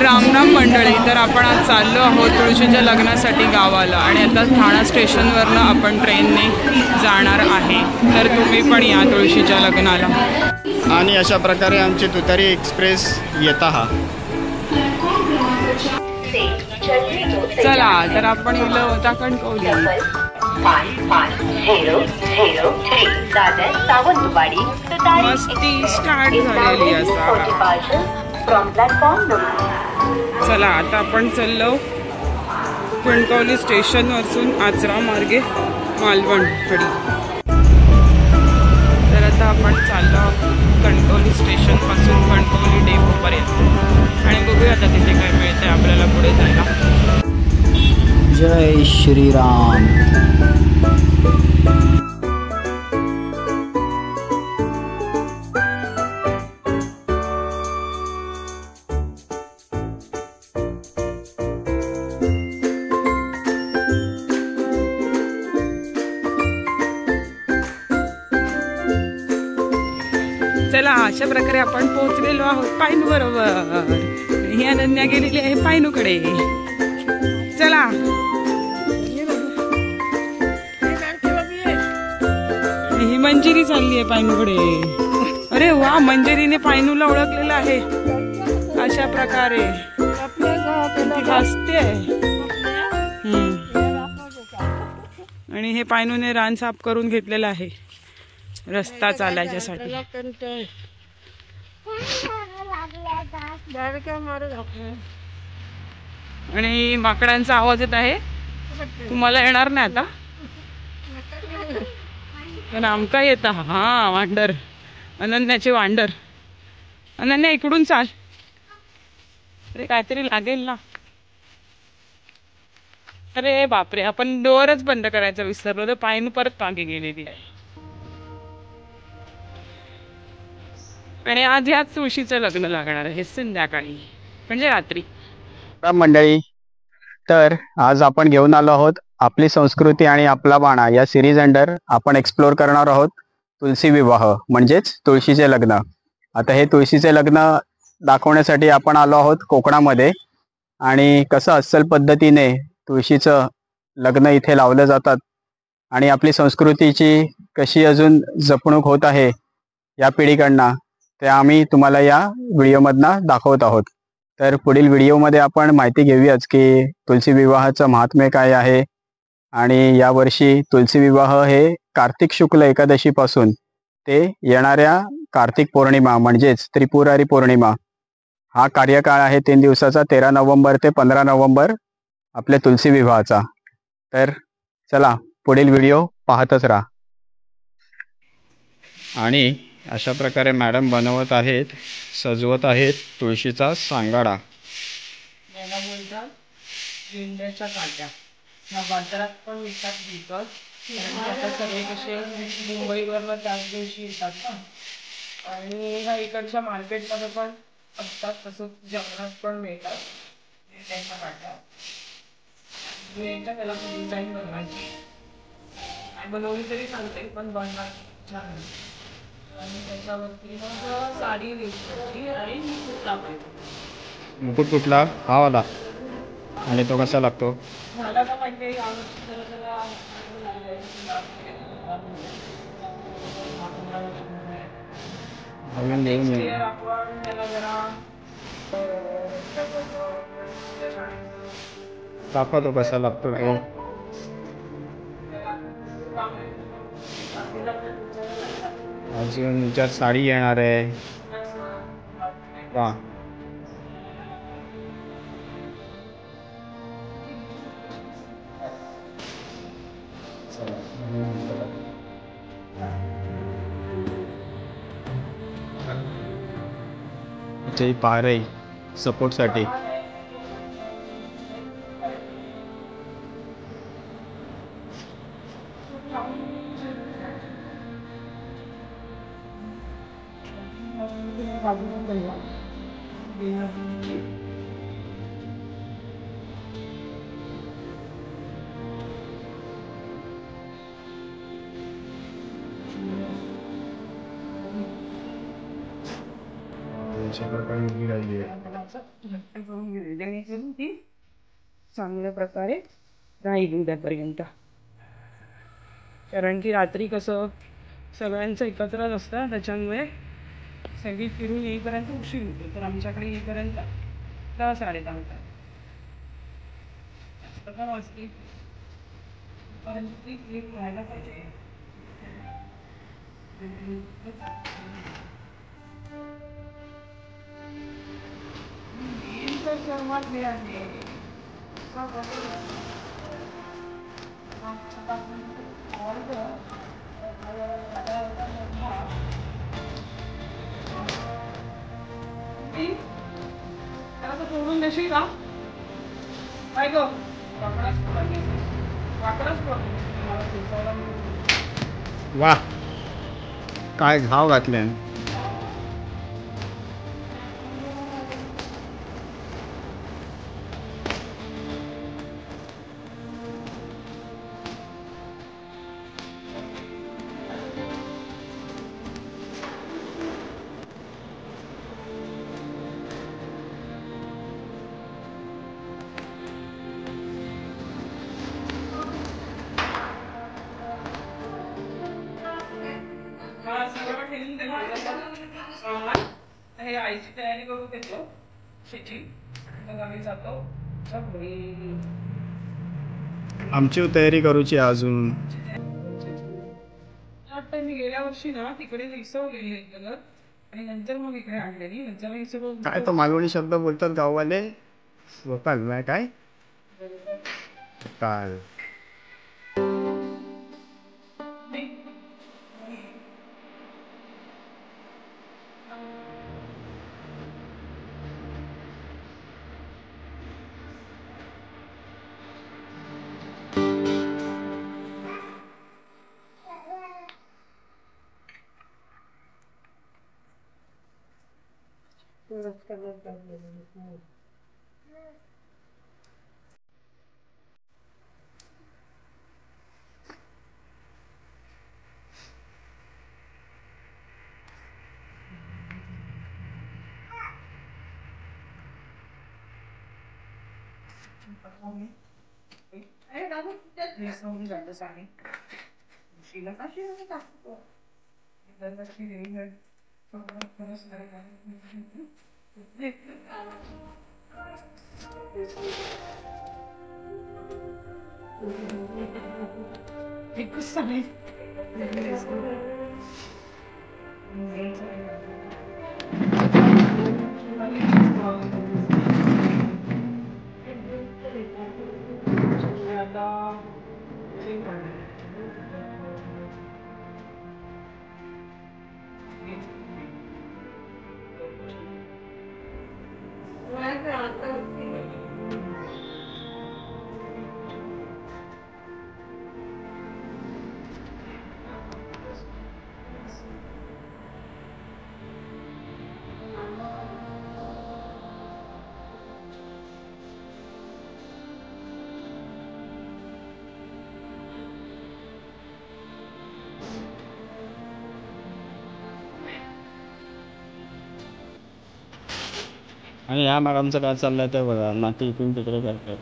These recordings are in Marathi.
राम राम मंडळी. तर आपण आज चाललो आहोत तुळशीच्या लग्नासाठी गावाला आणि आता ठाणा स्टेशनवरनं आपण ट्रेनने जाणार आहे. तर तुम्ही पण या तुळशीच्या लग्नाला. आणि अशा प्रकारे आमची तुतारी एक्सप्रेस येत आहात. चला तर आपण इलो होता कणकवली. मस्ती स्टार्ट झालेली असा. चला आता आपण चाललो कणकवली स्टेशनवरून आचरा मार्गे मालवणकडे. तर आता आपण चाललो कणकवली स्टेशनपासून कणकवली डेपोपर्यंत आणि बघूया आता तिथे काय मिळते आपल्याला पुढे जायला. जय श्रीराम. चला अशा प्रकारे आपण पोहोचलेलो आहोत पायनू बरोबर. ही अनन्या गेलेली आहे पायनूकडे. चला ही मंजिरी चालली आहे पायनूकडे. अरे वा, मंजिरीने पायनूला ओळखलेलं आहे अशा प्रकारे. हसते आणि हे पायनूने रान साफ करून घेतलेलं आहे रस्ता चालायच्यासाठी. आणि माकडांचा आवाज येत आहे. तुम्हाला येणार नाही आता पण आमका येत. हा वांडर, अनन्याचे वांडर. अनन्या इकडून चाल. अरे काहीतरी लागेल ना. अरे बापरे, आपण डोअरच बंद करायचा विसरलो तर पायनू परत मागे गेलेली आहे. आणि आज ह्याच तुळशीचं लग्न लागणार आहे संध्याकाळी, म्हणजे रात्री. मंडळी, तर आज आपण घेऊन आलो आहोत आपली संस्कृती आणि आपला बाणा या सिरीज अंडर आपण एक्सप्लोर करणार आहोत तुलसी विवाह म्हणजेच तुळशीचे लग्न. आता हे तुळशीचे लग्न दाखवण्यासाठी आपण आलो आहोत कोकणामध्ये. आणि कसं अस्सल पद्धतीने तुळशीचं लग्न इथे लावलं जातात आणि आपली संस्कृतीची कशी अजून जपणूक होत आहे या पिढीकडनं, ते आम्ही तुम्हाला या व्हिडिओमधनं दाखवत आहोत. तर पुढील व्हिडिओमध्ये आपण माहिती घेऊयाच की तुलसी विवाहाचं महात्म्य काय आहे. आणि यावर्षी तुलसी विवाह हे कार्तिक शुक्ल एकादशीपासून ते येणाऱ्या कार्तिक पौर्णिमा म्हणजेच त्रिपुरारी पौर्णिमा हा कार्यकाळ आहे 3 दिवसाचा, 13 नोव्हेंबर ते 15 नोव्हेंबर आपल्या तुलसी विवाहाचा. तर चला पुढील व्हिडिओ पाहतच राहा. आणि अशा प्रकारे मॅडम बनवत आहेत, सजवत आहेत तुळशीचा सांगाडा. याला बोलतात झेंड्याच्या काट्या. ह्या बाजारात पण विकत घेतात. आता सगळे कसे मुंबईवरनं त्याच दिवशी येतात ना, आणि ह्या इकडच्या मार्केटमध्ये पण असतात, तसं जंगलात पण मिळतात झेंड्याच्या काट्या. त्याला डिझाईन बनवायची, बनवली तरी चालते पण बनवायची छान. आणि त्याच्यावरती मग साडी विकायची आणि मुकुट लावायचा. मुकुट कुठला? हा वाला. आणि तो कसा लागतो? मला तर म्हणजे यावर्षी जरा जरा आपण त्याला जरा दाखवा तो कसा लागतो. अजून ज्यात साडी येणार आहे. वा, ते पारे सपोर्टसाठी. जेणेकरून ती चांगल्या प्रकारे राहील उद्यापर्यंत. कारण की रात्री कसं सगळ्यांचं एकत्रच असतं, त्याच्यामुळे सगळी फिरून येईपर्यंत उशीर होतो. तर आमच्याकडे येईपर्यंत 10-10:30 होतात. सगळं वाजते पण ती क्लिप व्हायला पाहिजे. सर्वात हे आहे त्याला सोडून देशील का? काय ग वाकडच वा, काय घाव घातले. हे आईची तयारी करून देतो शेती. मग आम्ही जातो. आमची तयारी करूची अजून. वाटतं मी गेल्या वर्षी ना तिकडे इसव गेली आणि नंतर मग इकडे आणलेली. नंतर मी सगळं काय तो मालवणी शब्द बोलतात गाववाले, स्वकाल नाही काय काल. आणि या मॅडमचं काय चाललंय ते बघा, नाती इथून तिकडे करतात.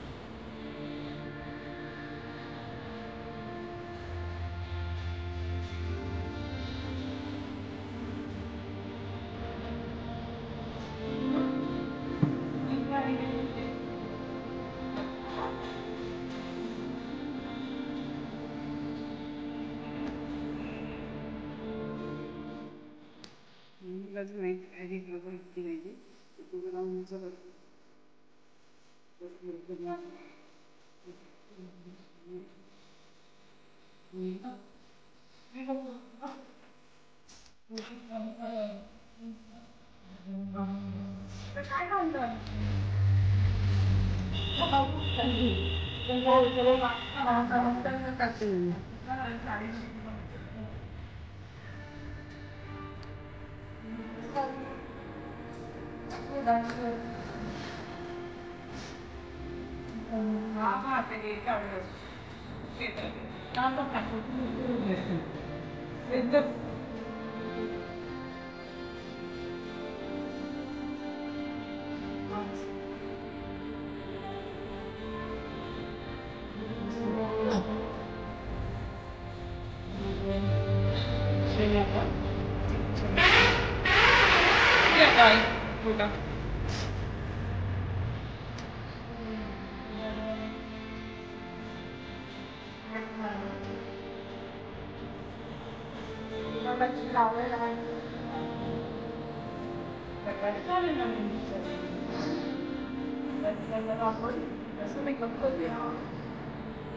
तुला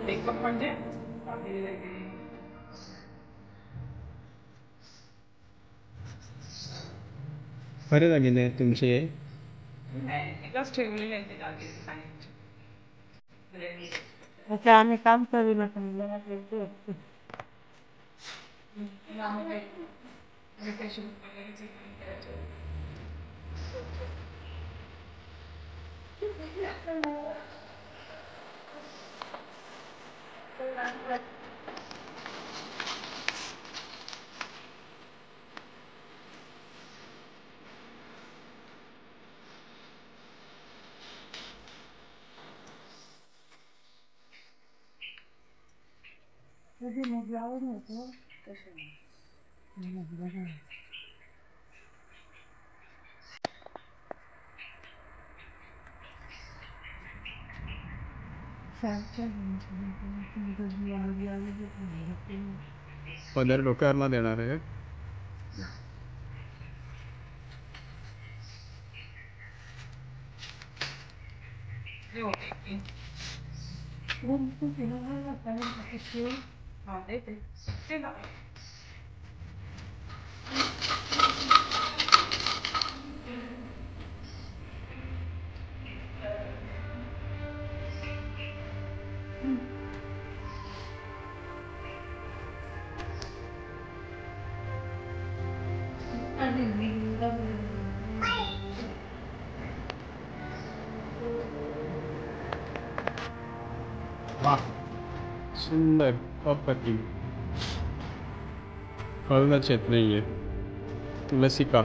मेकअप म्हणजे बरे दागिने तुमचे एकच ठेवलेले आहे ते दागिने. अच्छा आम्ही काम करू नका पदर डोक्यावरला देणार आहे. वा सुंदर अप्रतिम. कळूनच येत नाहीये. लसिका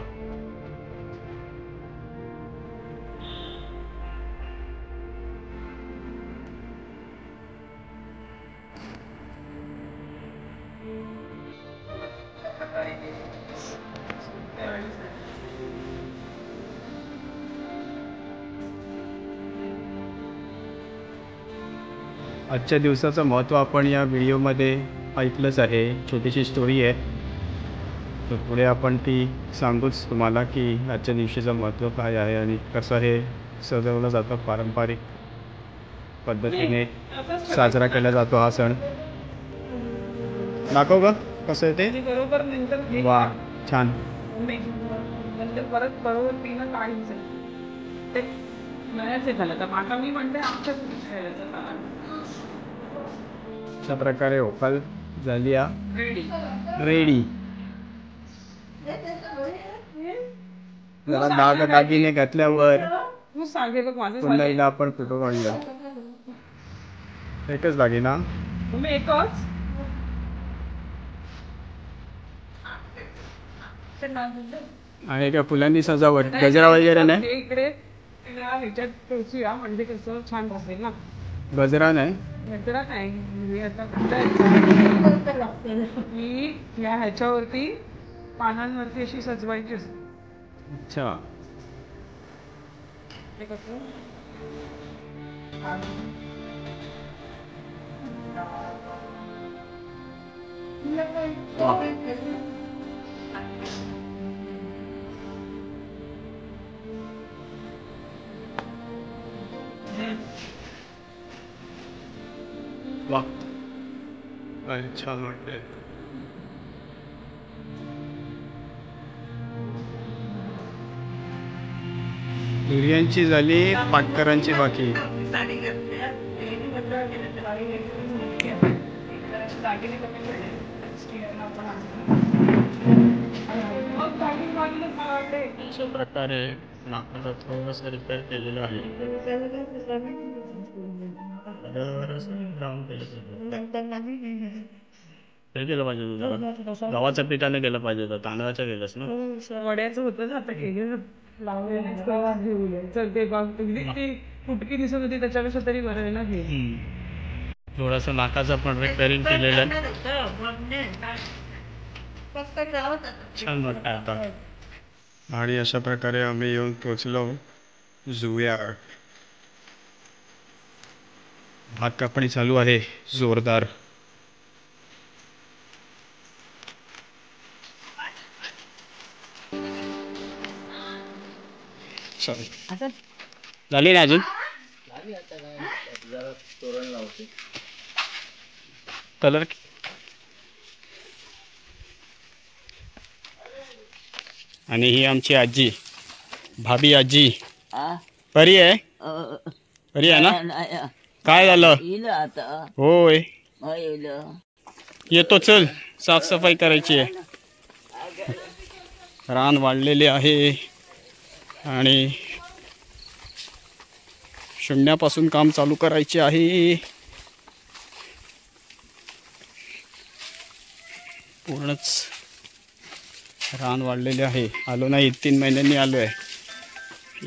आजच्या दिवसाचं महत्त्व आपण या व्हिडिओमध्ये ऐकलंच आहे. छोटीशी स्टोरी आहे, तर पुढे आपण ती सांगूच तुम्हाला की आजच्या दिवशीचं महत्त्व काय आहे आणि कसं हे सजवलं जातं. पारंपरिक पद्धतीने साजरा केला जातो हा सण. दाखव ग कसं आहे ते. बरोबर नंतर वा छान. नंतर परत बरोबर पिणं काढायचं ते म्हणायचं झालं तर आता मी म्हणते आमच्या अशा प्रकारे ओकाल झाली रेडी रेडी. जरा दागिने घातल्यावर तू सांगे बघ माझं पुन्हा एकदा आपण फोटो काढूया. एकच दागिना तुम्ही एकच आणि एका फुलांनी सजावट. गजरा वगैरे नाही. इकडे ह्याच्यात ठेवूया म्हणजे कसं छान बसेल ना. गजरा नाही. गजरा नाही मी आता मी या ह्याच्यावरती पानांवरती अशी सजवायची असते. अच्छा ते कसं वा छान वाटते. हिरियांची झाली, पाटकरांची बाकी. अशा प्रकारे नाकाला थोडंसं रिपेअर केलेलं आहे. हे केलं पाहिजे तुझं. गव्हाच्या पिठाने केलं पाहिजे होतं, तांदळाच्या केलंस ना. वड्याचं होतं ना आता केलं चल ते फुटकी दिसत होती त्याच्यापेक्षा तरी बरं आहे ना हे. थोडंसं नाकाचं पण रिपेअरिंग केलेलं आहे. छान वाटतं आता. आणि अशा प्रकारे आम्ही येऊन पोचलो जुव्याड. भात कापणी चालू आहे जोरदार. झाली ना अजून कलर. आणि ही आमची आजी, भाभी आजी. परी आहे, परी आहे ना. काय झालं? होय येतो, चल साफसफाई करायची आहे. रान वाढलेले आहे आणि शून्यापासून काम चालू करायचे आहे. पूर्णच रान वाढलेले आहे. आलो नाही, 3 महिन्यांनी आलो आहे.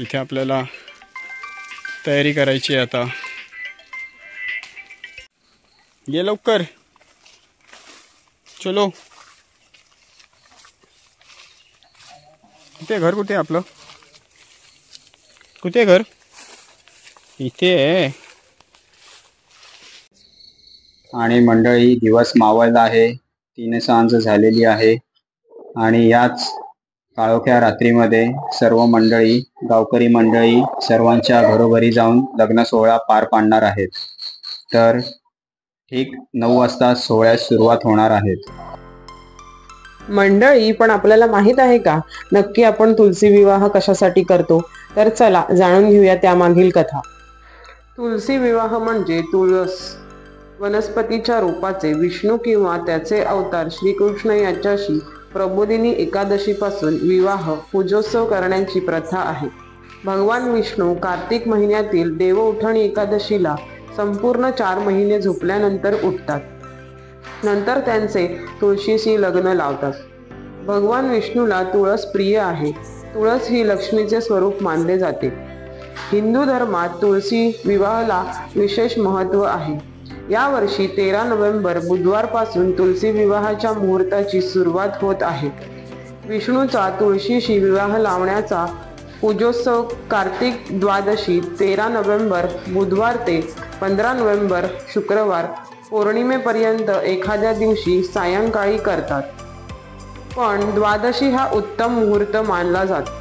इथे आपल्याला तयारी करायची आहे आता. ये लवकर, चलो. कुठे घर, कुठे आपलं, कुठे घर? इथे आहे. आणि मंडळी, दिवस मावळला आहे, 3 सांज झालेली आहे. आणि याच काळोख्या रात्रीमध्ये सर्व मंडळी, गावकरी मंडळी सर्वांच्या घरोघरी जाऊन लग्न सोहळा पार पाडणार आहेत. तर ठीक 9 वाजता सोहळ्यास सुरुवात होणार आहेत. मंडळी, पण आपल्याला माहित आहे का नक्की आपण तुलसी विवाह कशासाठी करतो? तर चला जाणून घेऊया त्यामागील कथा. तुलसी विवाह म्हणजे तुळस वनस्पतीच्या रूपाचे विष्णू किंवा त्याचे अवतार श्रीकृष्ण याच्याशी प्रबोधिनी एकादशीपासून विवाह पूजोत्सव करण्याची प्रथा आहे. भगवान विष्णू कार्तिक महिन्यातील देवउठणी एकादशीला संपूर्ण 4 महिने झोपल्यानंतर उठतात. नंतर त्यांचे तुळशीशी लग्न लावतात. भगवान विष्णूला तुळस प्रिय आहे. तुळस ही लक्ष्मीचे स्वरूप मानले जाते. हिंदू धर्मात तुळशी विवाहाला विशेष महत्त्व आहे. यावर्षी 13 नोव्हेंबर बुधवारपासून तुलसी विवाहाच्या मुहूर्ताची सुरुवात होत आहे. विष्णूचा तुळशीशी विवाह लावण्याचा पूजोत्सव कार्तिक द्वादशी 13 नोव्हेंबर बुधवार ते 15 नोव्हेंबर शुक्रवार पौर्णिमेपर्यंत एखाद्या दिवशी सायंकाळी करतात. पण द्वादशी हा उत्तम मुहूर्त मानला जातो.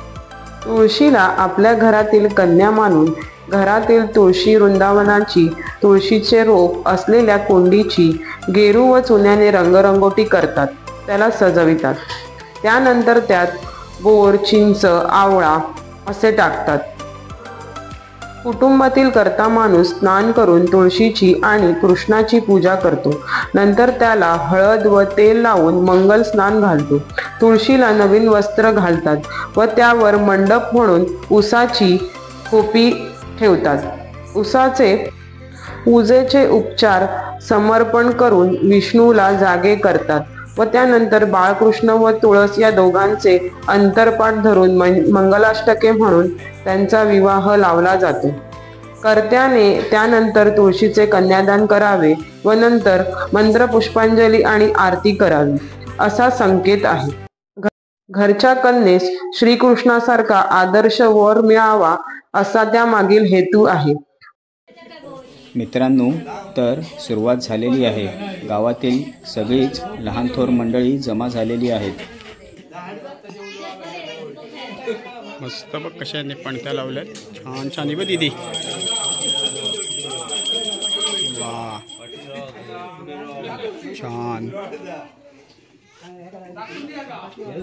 तुळशीला आपल्या घरातील कन्या मानून घरातील तुळशी वृंदावनाची, तुळशीचे रोप असलेल्या कुंडीची गेरू व चुन्याने रंगरंगोटी करतात, त्याला सजवितात. त्यानंतर त्यात बोर, चिंच, आवळा असे टाकतात. कुटुंबातील कर्ता माणूस स्नान करून तुळशीची आणि कृष्णाची पूजा करतो. नंतर त्याला हळद व तेल लावून मंगल स्नान घालतो. तुळशीला नवीन वस्त्र घालतात व त्यावर मंडप म्हणून उसाची खोपी ठेवतात. उसाचे पूजेचे उपचार समर्पण करून विष्णूला जागे करतात व त्यानंतर बाळकृष्ण व तुळस या दोघांचे अंतरपाठ धरून मंगलाष्टके म्हणून त्यांचा विवाह लावला जातो. कर्त्याने त्यानंतर तुळशीचे कन्यादान करावे व नंतर मंत्र, पुष्पांजली आणि आरती करावी असा संकेत आहे. घरच्या कन्येस श्रीकृष्णासारखा आदर्श वर मिळावा असा त्यामागील हेतू आहे. मित्रांनो, तर सुरुवात झालेली आहे. गावातील सगळीच लहान थोर मंडळी जमा झालेली आहेत. मस्त बघ कशाने पणत्या लावल्यात, छान छान बघ दीदी. वा, छान.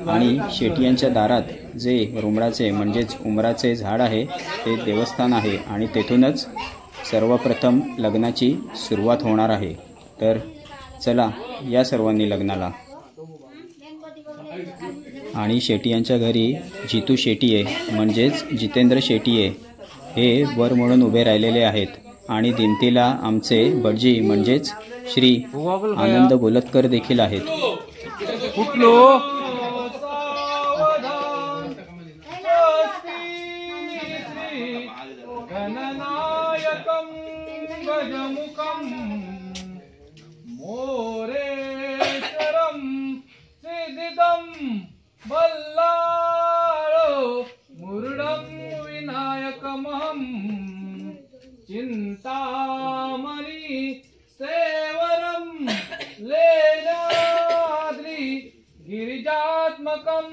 आणि शेटियांच्या दारात जे रुमडाचे म्हणजेच उमराचे झाड आहे ते देवस्थान आहे आणि तेथूनच सर्वप्रथम लग्नाची सुरुवात होणार आहे. तर चला या सर्वांनी लग्नाला. आणि शेटियांच्या घरी जितू शेटिये म्हणजेच जितेंद्र शेटिये हे वर म्हणून उभे राहिलेले आहेत. आणि दिमतीला आमचे भटजी म्हणजेच श्री आनंद गोलतकर देखील आहेत. मोरेश्वरम सिद्धिदम बल्लाळ तारकमहं चिन्तामणि सेवरं लेनाद्रि गिरिजात्मकं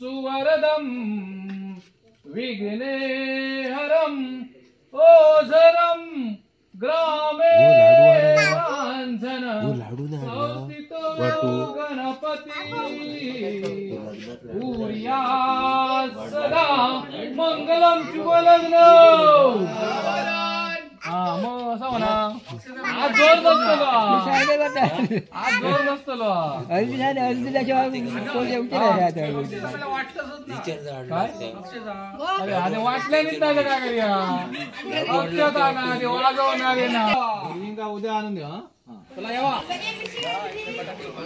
सुवरदं विघ्नेहरं ओझरं ग्रामे रांझन संस्थितो गणपती पूर्या सदा मंगलम शुभलग्न. हा मग असं म्हणा. आज जोर नसतलो, आज जोर नसतलो. काय अरे आधी वाटल्याने काय करूया अक्षता ना ते वाजवून आले ना उद्या आणून द्या. चला येवा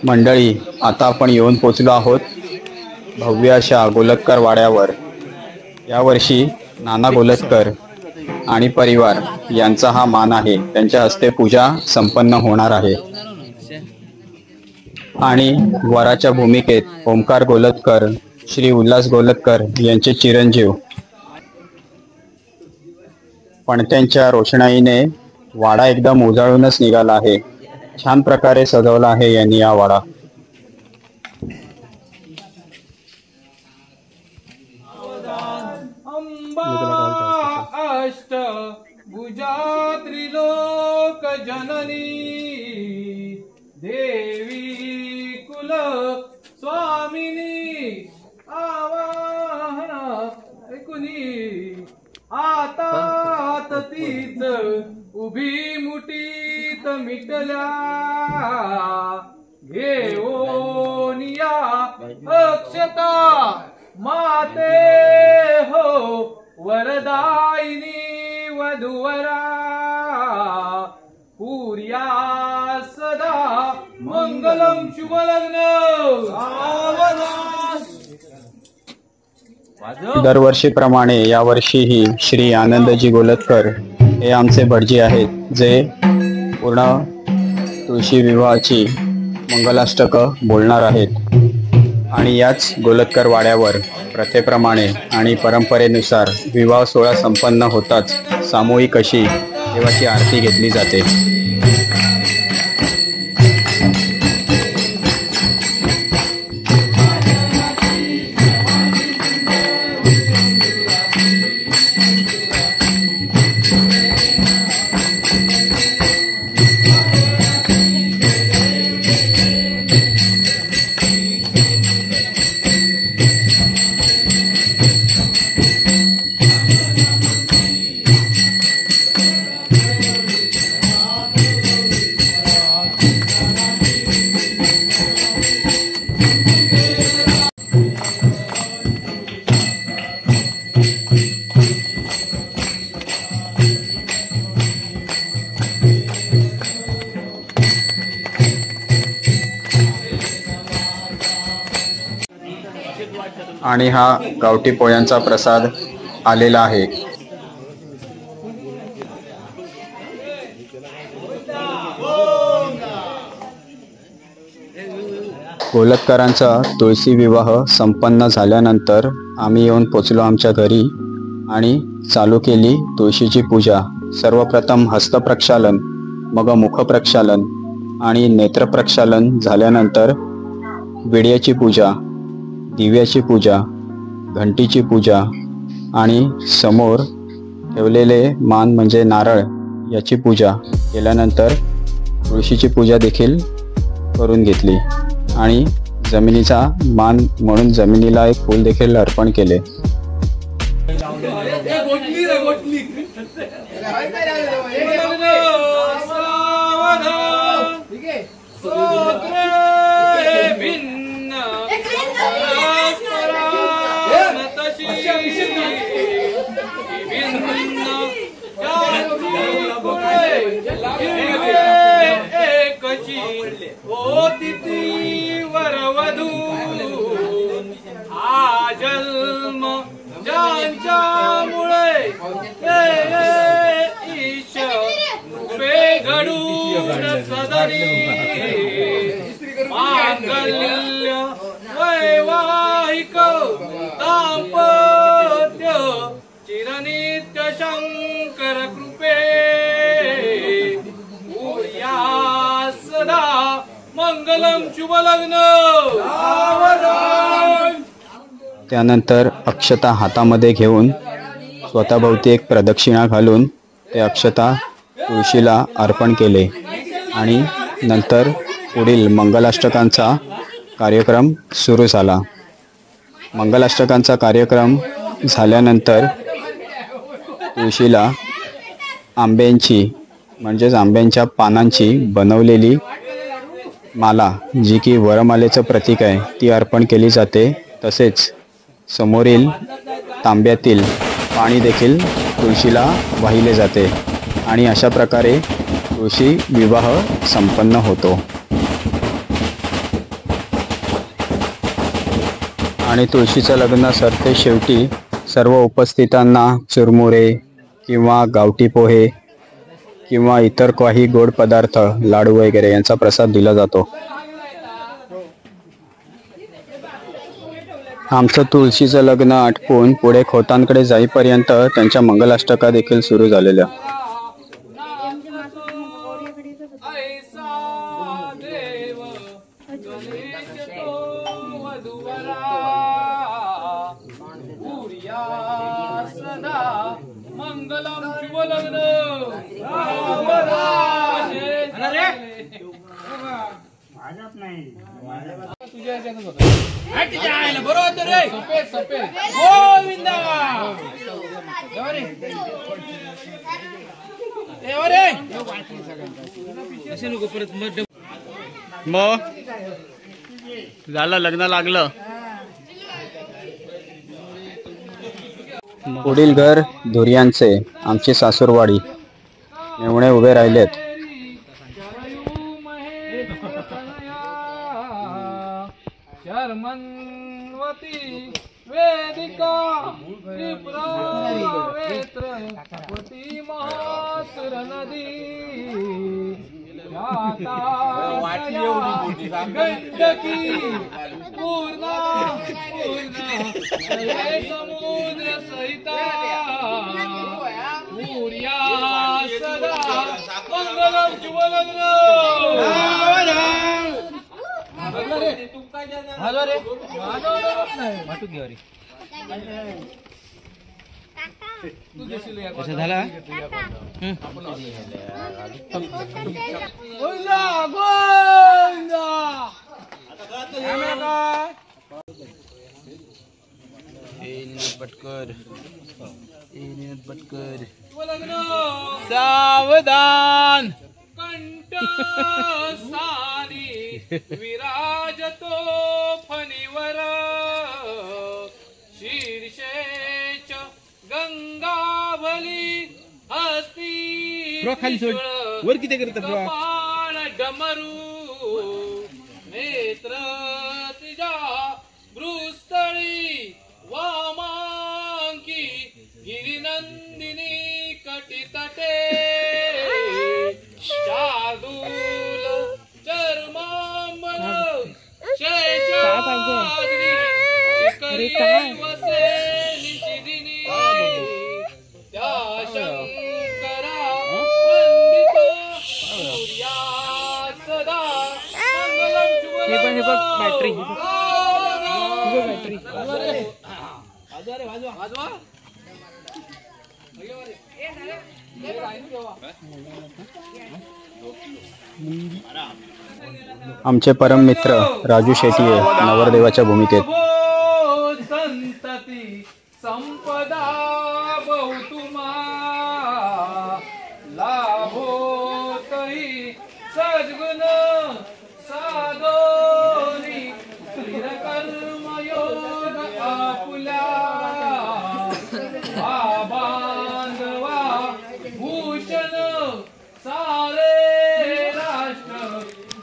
मंडळी, आता आपण येऊन पोचलो आहोत भव्य अशा गोलतकर वाड्यावर. यावर्षी नाना गोलतकर आणि परिवार यांचा हा मान आहे. त्यांच्या हस्ते पूजा संपन्न होणार आहे आणि वराच्या भूमिकेत ओमकार गोलतकर, श्री उल्हास गोलतकर यांचे चिरंजीव. पणत्यांच्या रोषणाईने वाडा एकदम उजाळूनच निघाला आहे. छान प्रकारे सजवला आहे यांनी हा वाडा. अष्ट भुजा त्रिलोक जननी देवी कुल स्वामिनी आवाहन ऐकुनी आता तीच उभी मुठीत मिटल्या घेऊनिया अक्षता माते हो वरदायिनी वधुवरा पूर्या सदा मंगलम शुभलग्न. दरवर्षीप्रमाणे यावर्षीही श्री आनंदजी गोलतकर हे आमचे भटजी आहेत, जे पूर्ण तुळशी विवाहाची मंगलाष्टकं बोलणार आहेत. आणि याच गोलतकर वाड्यावर प्रथेप्रमाणे आणि परंपरेनुसार विवाह सोहळा संपन्न होताच सामूहिक अशी देवाची आरती घेतली जाते. आणि हा गावठी पोळ्यांचा प्रसाद आलेला आहे. गोलतकरांचा तुळशी विवाह संपन्न झाल्यानंतर आम्ही येऊन पोचलो आमच्या घरी आणि चालू केली तुळशीची पूजा. सर्वप्रथम हस्तप्रक्षालन, मग मुखप्रक्षालन आणि नेत्रप्रक्षालन झाल्यानंतर विड्याची पूजा, दिव्याची पूजा, घंटीची पूजा आणि समोर ठेवलेले मान म्हणजे नारळ याची पूजा केल्यानंतर तुळशीची पूजा देखील करून घेतली आणि जमिनीचा मान म्हणून जमिनीला एक फूल देखील अर्पण केले. वरवधू हा जन्म ज्यांच्यामुळे ईश घडून सदरी मांगल्य वैवाहिक दाम्पत्य चिरनित्य शंकर कृपे या सदा मंगलम शुभ लग्न. त्यानंतर अक्षता हातामध्ये घेऊन स्वतःभोवती एक प्रदक्षिणा घालून ते अक्षता तुळशीला अर्पण केले आणि नंतर पुढील मंगलाष्टकांचा कार्यक्रम सुरू झाला. मंगलाष्टकांचा कार्यक्रम झाल्यानंतर तुळशीला आंब्यांची म्हणजेच आंब्यांच्या पानांची बनवलेली माला जी की वरमालेचं प्रतीक आहे ती अर्पण केली जाते. तसेच समोरील तांब्यातील पाणी देखील तुळशीला वाहिले जाते आणि अशा प्रकारे तुळशी विवाह संपन्न होतो. आणि तुळशीचं लग्न सरते शेवटी सर्व उपस्थितांना चुरमुरे किंवा गावठी पोहे किंवा इतर काही गोड पदार्थ लाडू वगैरे यांचा प्रसाद दिला जातो. आमचं तुळशीचं लग्न आटपून पुढे खोतांकडे जाईपर्यंत त्यांच्या मंगलाष्टका देखील सुरू झालेल्या. मग झालं लग्न लागलं. पुढील घर धुर्यांचे आमची सासूरवाडी मेवणे उभे राहिलेत. शर्मन्वती वेदिका त्रिपुरावेत्रपती महासुर नदी गंडकी पूर्णा समुद्र सहिता सूर्या सदा मंगलम शुभ लग्न. झाला सावधान कंठ सारी विराजतो फणीवर शीर्षेच गंगावली हस्ती वर किती करत डमरू नेत्र तिजा भ्रूस्थळी वामांकी गिरिनंदिनी कटितटे शार्दूल चर्मांबर शैशाग्नि शिखरी वसे निशिदिनी त्या शंकरा वंदित सूर्या सदा मंगलम शुभ लग्न. बॅटरी वाजवा. आमचे परम मित्र राजू शेट्टी नवरदेवाच्या भूमिकेत. संतती संपदा बहुतुमा लाभोतही सद्गुण साधोनी स्थिर कर्मयोग आपुल्या बांधवा भूषण सारे राष्ट्र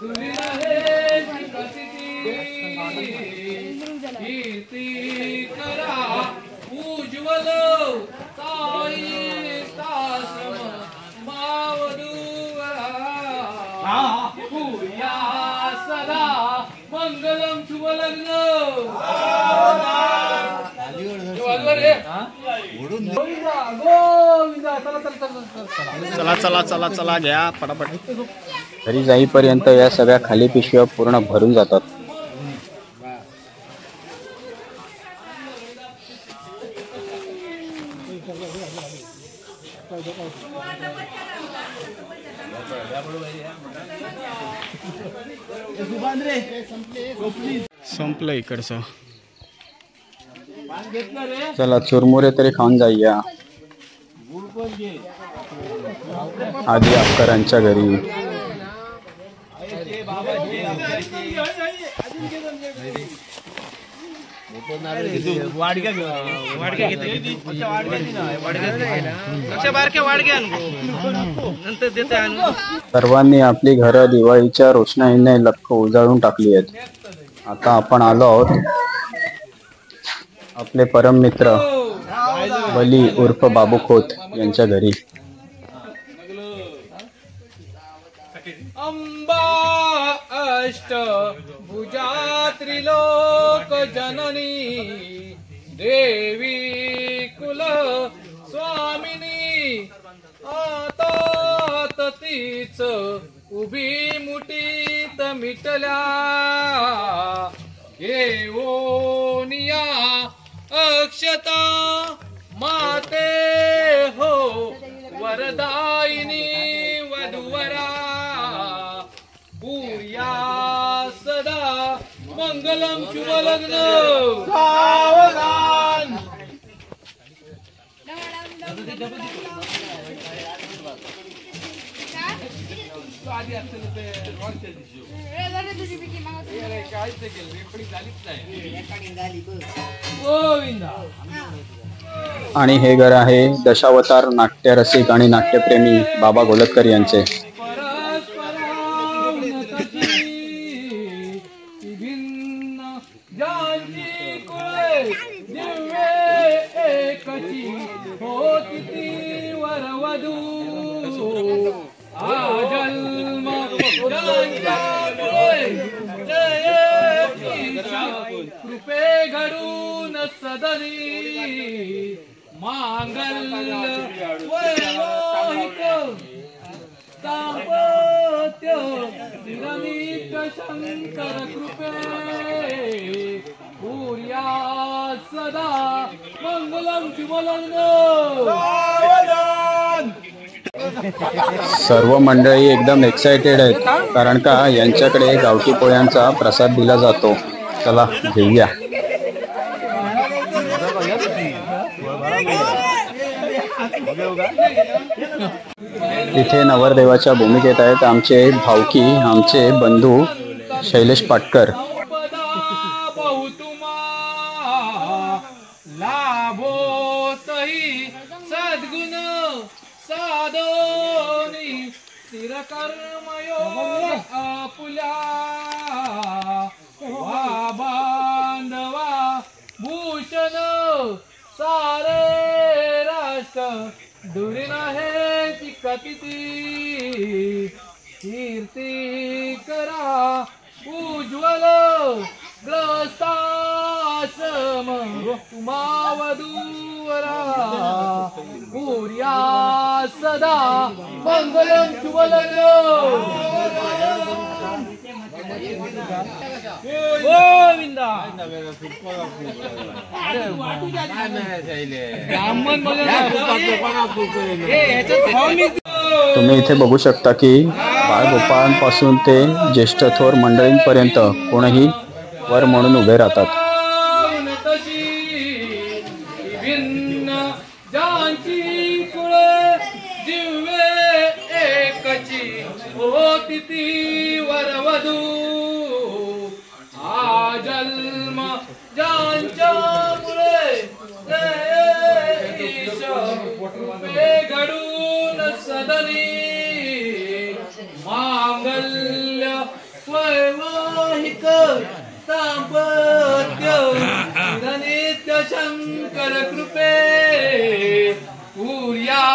दुरी रहे कीर्ती करा उज्ज्वल साई सासम मावदुवरा पूया सदा मंगलम शुभ लग्न. रे चला चला चला चला घ्या पटापट. घरी जाईपर्यंत या सगळ्या खाली पिशव्या पूर्ण भरून जातात. संपलं इकडचं. चला चुरमुरे तरी खाऊन जाऊया आधी अक्करांच्या घरी. सर्वांनी आपली घरं दिवाळीच्या रोषणाईने लख्ख उजाळून टाकली आहेत. आता आपण आलो आहोत आपले परम मित्र बली उर्फ बाबू खोत यांच्या घरी. अंबा अष्ट भुजा त्रिलोक जननी देवी कुल स्वामिनी आता तीच उभी मुठीत मिटल्या घेऊनिया अक्षता माते हो वरदायिनी वधुवरा पूर्या सदा मंगलम शुभ लग्न सावधान. आणि हे घर आहे दशावतार नाट्यरसिक आणि नाट्यप्रेमी बाबा गोलतकर यांचे. कृपे घडून सदरी मांगल्य वैवाहिक दाम्पत्य निरमित शंकर कृपे पूर्या सदा मंगलम शुभ लग्न. सर्व मंडळी एकदम एक्साइटेड आहेत कारण का यांच्याकडे गावठी पोळ्यांचा प्रसाद दिला जातो. चला घेऊया. इथे नवरदेवाच्या भूमिकेत आहेत आमचे भाऊकी आमचे बंधू शैलेश पाटकर. सद्गुण साधोनी स्थिर कर्मयोग आपुल्या वा बांधवा भूषण सारे राष्ट्र दुरीन हे चिकती कीर्ती करा उज्ज्वल ग्रस्ताश्रम उमावधूवरा पूर्या सदा मंगलम शुभ लग्न. गोविंदा तुम्ही इथे बघू शकता की बाळगोपाळांपासून ते ज्येष्ठ थोर मंडळींपर्यंत कोणीही वर म्हणून उभे राहतात. जन्म ज्यांच्या मुळे घडून सदनी मांगल्य वैवाहिक दाम्पत्य नित्य शंकर कृपे पूर्या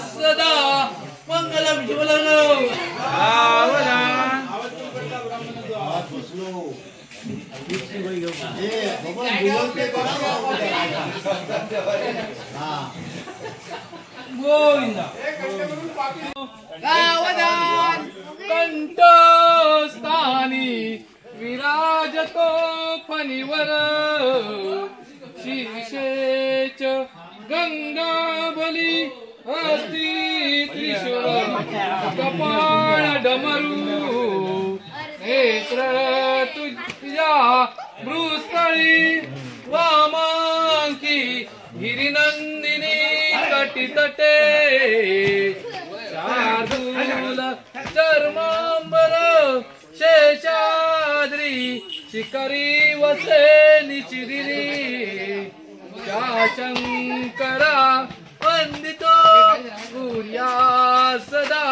सदा मंगलम शुभ लग्न. गोविंदा गावदान कंठस्थानी विराजतो फणीवर शीर्षेच गंगाबली अस्ति त्रिशूळ कपाळ डमरू नेत्र तुझ्या मृस्थळी वामांकी गिरिनंदिनी कटितटे शार्दूल चर्मांबर शेषाद्री शिखरी वसे निचिदिनी शंकरा वंदितो सूर्या सदा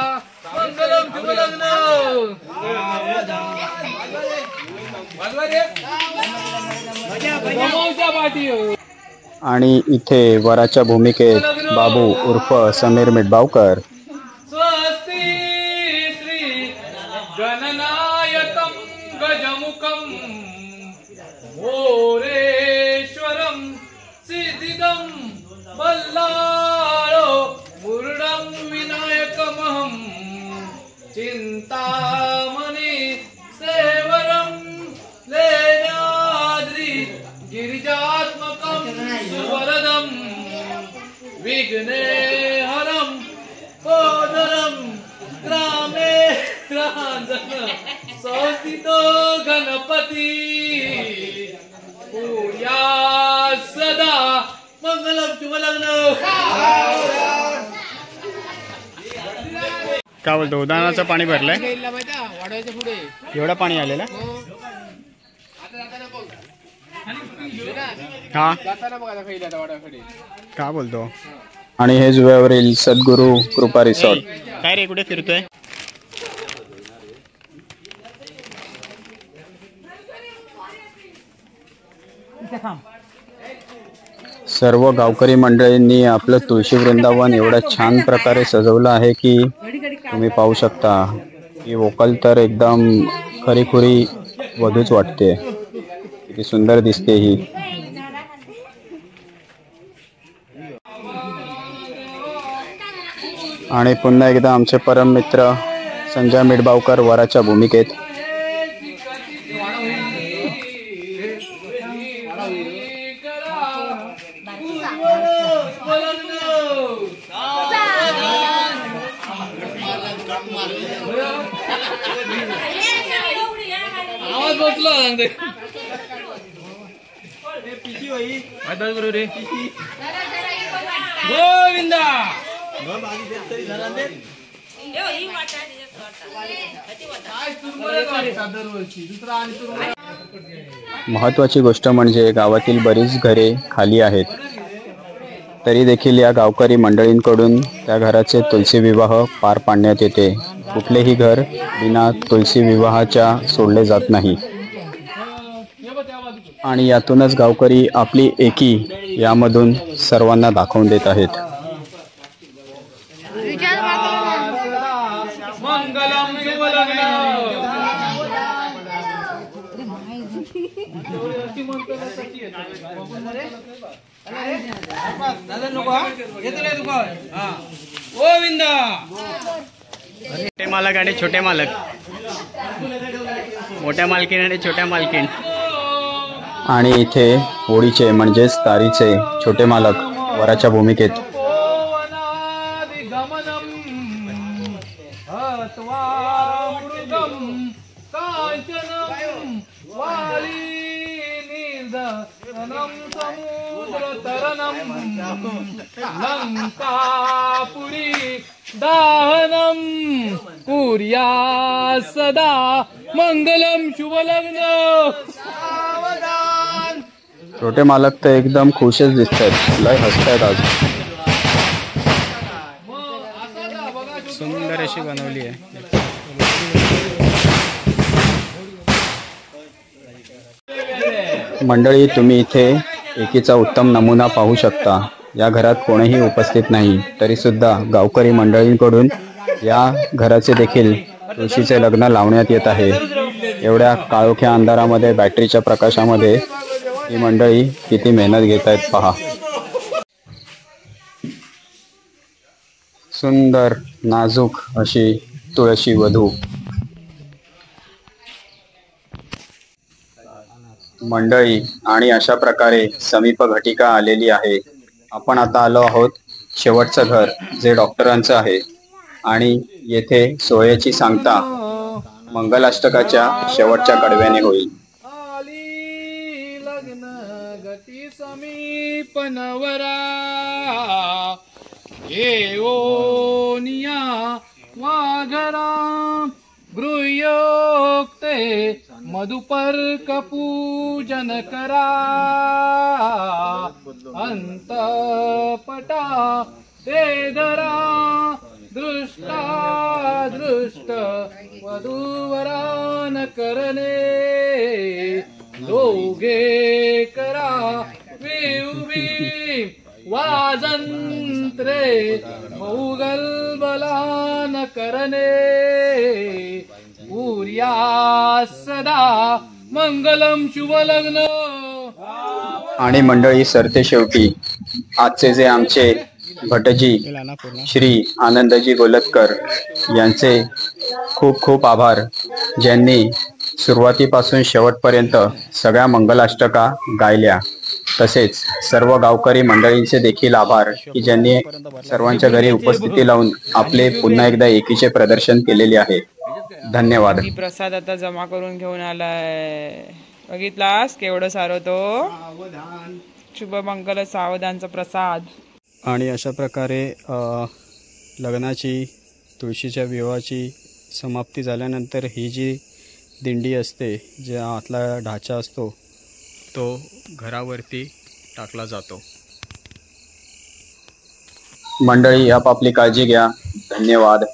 मंगलम शुभलग्न आणि इथे वराच्या भूमिकेत बाबू उर्फ समीर मिटबावकर, स्वस्ति श्री गणनायकं गजमुखं मोरेश्वरं सिद्धिदं बल्लाळो मुरुडं विनायकमहं चिंतामणि सेवरं लेण्याद्रि गिरिजात्मकं सुवरदं विघ्नेहरं कोदरं ग्रामे रांजन संस्थितो गणपती पूर्या सदा मंगलम शुभलग्न. काय बोलतो उदाहरणाचं पाणी भरलंय वाड्याच्या पुढे एवढं पाणी आलेलं हा जाताना बघा काही वाड्याकडे काय बोलतो. आणि हे जुव्यावरील सद्गुरू कृपा रिसॉर्ट. काय रे कुठे फिरतोय. सर्व गावकरी मंडळींनी आपलं तुळशी वृंदावन एवढ्या छान प्रकारे सजवलं आहे की तुम्ही पाहू शकता की वोकल तर एकदम खरीखुरी वधूच वाटते. किती सुंदर दिसते ही. आणि पुन्हा एकदा आमचे परम मित्र संजय मिटबावकर वराच्या भूमिकेत. आवाज बसलो सांगते गोविंदा महत्त्वाची गोष्ट म्हणजे गावातील बरीच घरे खाली आहेत. तरी देखील या गावकरी मंडळींकडून त्या घराचे तुलसी विवाह पार पाडण्यात येते. कुठलेही घर बिना तुलसी विवाहाच्या सोडले जात नाही. आणि यातूनच गावकरी आपली एकी यामधून सर्वांना दाखवून देत आहेत. मंगलम शुभलग्न. गोविंदा मोठे मालक आणि छोटे मालक. मोठ्या मालकीण आणि छोट्या मालकीण. आणि इथे होळीचे म्हणजेच तारीचे छोटे मालक वराच्या भूमिकेत. लंकापुरी दाहनम कुर्या सदा मंगलम शुभलग्न. छोटे मालक तर एकदम खुशच दिसत आहेत. लय हसतायत आज. सुंदर अशी बनवली आहे. मंडळी तुम्ही इथे एकीचा उत्तम नमुना पाहू शकता. या घरात कोणीही उपस्थित नाही तरी सुद्धा गावकरी मंडळींकडून या घराचे देखील तुळशीचे लग्न लावण्यात येत आहे. एवढ्या काळोख्या अंधारामध्ये बॅटरीच्या प्रकाशामध्ये ही मंडळी किती मेहनत घेत आहेत पहा. सुंदर नाजूक अशी तुळशी वधू. मंडळी, आणि अशा प्रकारे समीप घटिका आलेली आहे. आपण आता आलो आहोत शेवटचं घर, जे डॉक्टरांचं आहे. आणि येथे सोहळ्याची सांगता मंगलाष्टकाच्या शेवटच्या कडव्याने होईल. आली लग्न गती समीप नवरा, येओनिया वाघरा गृह्योक्ते मधुपर्क पूजन करा, अंतपटा ते धरा, दृष्टा दृष्ट वधूवरान करणे, दोघे करा विउभी वाजंत्रे, मौगल बलान करणे, पूर्या सदा मंगलम शुभ लग्न. आणि मंडळी, सरते शेवटी आजचे जे आमचे भटजी श्री आनंदजी गोलतकर यांचे खूप खूप आभार, ज्यांनी सुरुवातीपासून शेवटपर्यंत सगळ्या मंगलाष्टका गायल्या. तसेच सर्व गावकरी मंडळींचे देखील आभार, की ज्यांनी सर्वांच्या घरी उपस्थिती लावून आपले पुन्हा एकदा एकीचे प्रदर्शन केलेले आहे. धन्यवाद. प्रसाद आता जमा करून घेऊन आलाय. बघितलास केवढं सारं तो शुभमंगल सावधानचा प्रसाद. आणि अशा प्रकारे लग्नाची, तुळशीच्या विवाहाची समाप्ती झाल्यानंतर ही जी दिंडी असते, जे आतला ढाचा असतो, तो घरावरती टाकला जातो. मंडळी, आपापली काळजी घ्या. धन्यवाद.